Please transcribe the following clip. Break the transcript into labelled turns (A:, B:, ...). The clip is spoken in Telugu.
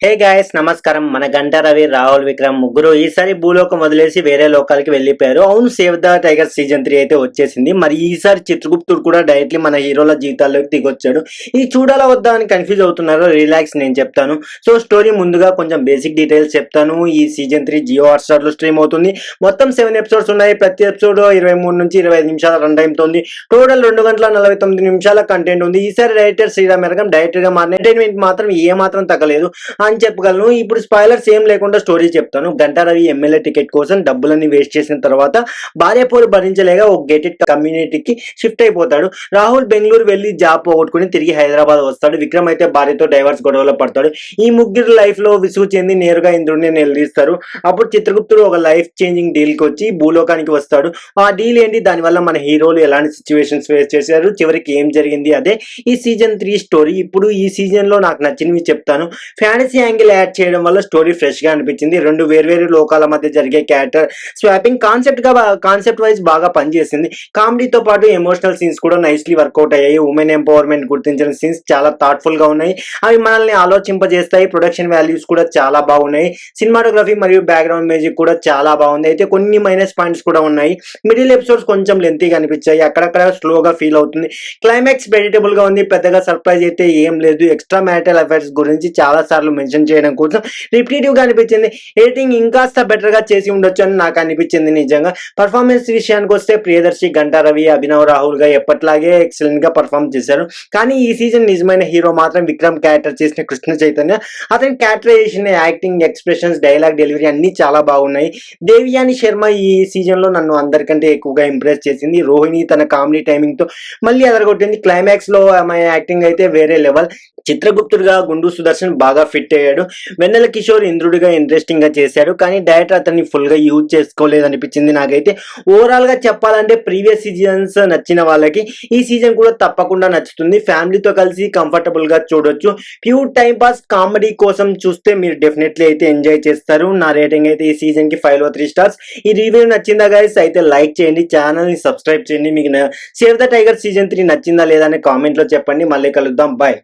A: హే గాయస్ నమస్కారం. మన గంట రవి, రాహుల్ విక్రమ్ ముగ్గురు ఈసారి భూలోకం వదిలేసి వేరే లోకాలకి వెళ్ళిపోయారు. అవును, సేవ్ ద టైగర్ సీజన్ 3 అయితే వచ్చేసింది. మరి ఈసారి చిత్రగుప్తుడు కూడా డైరెక్ట్లీ మన హీరోల జీవితాల్లోకి దిగొచ్చాడు. ఇది చూడాలా వద్దా అని కన్ఫ్యూజ్ అవుతున్నారు. రిలాక్స్, నేను చెప్తాను. సో స్టోరీ ముందుగా కొంచెం బేసిక్ డీటెయిల్స్ చెప్తాను. ఈ సీజన్ 3 జియో హాట్‌స్టార్ లో స్ట్రీమ్ అవుతుంది. మొత్తం 7 ఎపిసోడ్స్ ఉన్నాయి. ప్రతి ఎపిసోడ్ 23 నుంచి 25 నిమిషాల రన్ టైమ్ తో ఉంది. టోటల్ 2 గంటల 49 నిమిషాల కంటెంట్ ఉంది. ఈసారి డైరెక్టర్ శ్రీరామ్ ఎరగం డైరెక్టర్ గా మారిన ఎంటర్టైన్మెంట్ మాత్రం ఏ మాత్రం తగ్గలేదు అని చెప్పగలను. ఇప్పుడు స్పాయిలర్స్ ఏం లేకుండా స్టోరీ చెప్తాను. గంటా రవి ఎమ్మెల్యే టికెట్ కోసం డబ్బులన్నీ వేస్ట్ చేసిన తర్వాత భార్య పోరు భరించలేక ఒక గేటెడ్ కమ్యూనిటీకి షిఫ్ట్ అయిపోతాడు. రాహుల్ బెంగళూరు వెళ్లి జాబ్ పోగొట్టుకుని తిరిగి హైదరాబాద్ వస్తాడు. విక్రమ్ అయితే భార్యతో డైవర్స్ గొడవలో పడతాడు. ఈ ముగ్గురు లైఫ్ లో విసుగు చెంది నేరుగా ఇంద్రుడిని నిలదీస్తారు. అప్పుడు చిత్రగుప్తుడు ఒక లైఫ్ చేంజింగ్ డీల్ కి వచ్చి భూలోకానికి వస్తాడు. ఆ డీల్ ఏంటి, దానివల్ల మన హీరోలు ఎలాంటి సిచ్యువేషన్స్ ఫేస్ చేశారు, చివరికి ఏం జరిగింది, అదే ఈ సీజన్ 3 స్టోరీ. ఇప్పుడు ఈ సీజన్ లో నాకు నచ్చినవి చెప్తాను. ఫ్యాంటసీ యాంగిల్ యాడ్ చేయడం వల్ల స్టోరీ ఫ్రెష్ గా అనిపించింది. రెండు వేర్వేరు లోకాల మధ్య జరిగే క్యారెక్టర్ స్వాపింగ్ కాన్సెప్ట్ వైజ్ బాగా పనిచేసింది. కామెడీతో పాటు ఎమోషనల్ సీన్స్ కూడా నైస్లీ వర్కౌట్ అయ్యాయి. ఉమెన్ ఎంపవర్మెంట్ గుర్తించిన సీన్స్ చాలా థాట్ఫుల్ గా ఉన్నాయి. అవి మనల్ని ఆలోచింపజేస్తాయి. ప్రొడక్షన్ వాల్యూస్ కూడా చాలా బాగున్నాయి. సినిమాటోగ్రఫీ మరియు బ్యాక్గ్రౌండ్ మ్యూజిక్ కూడా చాలా బాగుంది. అయితే కొన్ని మైనస్ పాయింట్స్ కూడా ఉన్నాయి. మిడిల్ ఎపిసోడ్స్ కొంచెం లెంతీగా అనిపించాయి. అక్కడక్కడ స్లోగా ఫీల్ అవుతుంది. క్లైమాక్స్ వెజిటబుల్ గా ఉంది. పెద్దగా సర్ప్రైజ్ అయితే ఏం లేదు. ఎక్స్ట్రా మ్యారిటల్ అఫైర్స్ గురించి చాలా సార్లు మెన్షన్ చేయడం కోసం రిపిటేటివ్ గా అనిపించింది. ఎడిటింగ్ ఇంకాస్త బెటర్ గా చేసి ఉండొచ్చు అని నాకు అనిపించింది. నిజంగా పర్ఫార్మెన్స్ విషయానికి వస్తే ప్రియదర్శి, గంటా రవి, అభినవ్ రాహుల్ గా ఎప్పట్లాగే ఎక్సలెంట్ గా పర్ఫార్మ్ చేశారు. కానీ ఈ సీజన్ నిజమైన హీరో మాత్రం విక్రమ్ క్యారెక్టర్ చేసిన కృష్ణ చైతన్య. అతని characterisation, acting, expressions, dialogue delivery అన్ని చాలా బాగున్నాయి. దేవియాని శర్మ ఈ సీజన్ లో నన్ను అందరికంటే ఎక్కువగా ఇంప్రెస్ చేసింది. రోహిణి తన కామెడీ టైమింగ్ తో మళ్ళీ అదరగొట్టింది. క్లైమాక్స్ లో ఆమె యాక్టింగ్ అయితే వేరే లెవెల్. చిత్రగుప్తుడిగా గుండు సుదర్శన్ బాగా ఫిట్ అయ్యాడు. వెన్నెల కిషోర్ ఇంద్రుడిగా ఇంట్రెస్టింగ్ గా చేశాడు. కానీ డైరెక్టర్ అతన్ని ఫుల్ గా యూజ్ చేసుకోలేదనిపించింది నాకైతే. ఓవరాల్ గా చెప్పాలంటే ప్రీవియస్ సీజన్స్ నచ్చిన వాళ్ళకి ఈ సీజన్ కూడా తప్పకుండా నచ్చుతుంది. ఫ్యామిలీతో కలిసి కంఫర్టబుల్ గా చూడొచ్చు. ప్యూర్ టైం పాస్ కామెడీ కోసం చూస్తే మీరు డెఫినెట్లీ అయితే ఎంజాయ్ చేస్తారు. నా రేటింగ్ అయితే ఈ సీజన్ కి 5 లో 3 స్టార్స్. ఈ రివ్యూ నచ్చిందా గైస్? అయితే లైక్ చేయండి, ఛానల్ ని సబ్స్క్రైబ్ చేయండి. మీకు సేవ్ ద టైగర్ సీజన్ 3 నచ్చిందా లేదా అని కామెంట్ లో చెప్పండి. మళ్ళీ కలుద్దాం. బాయ్.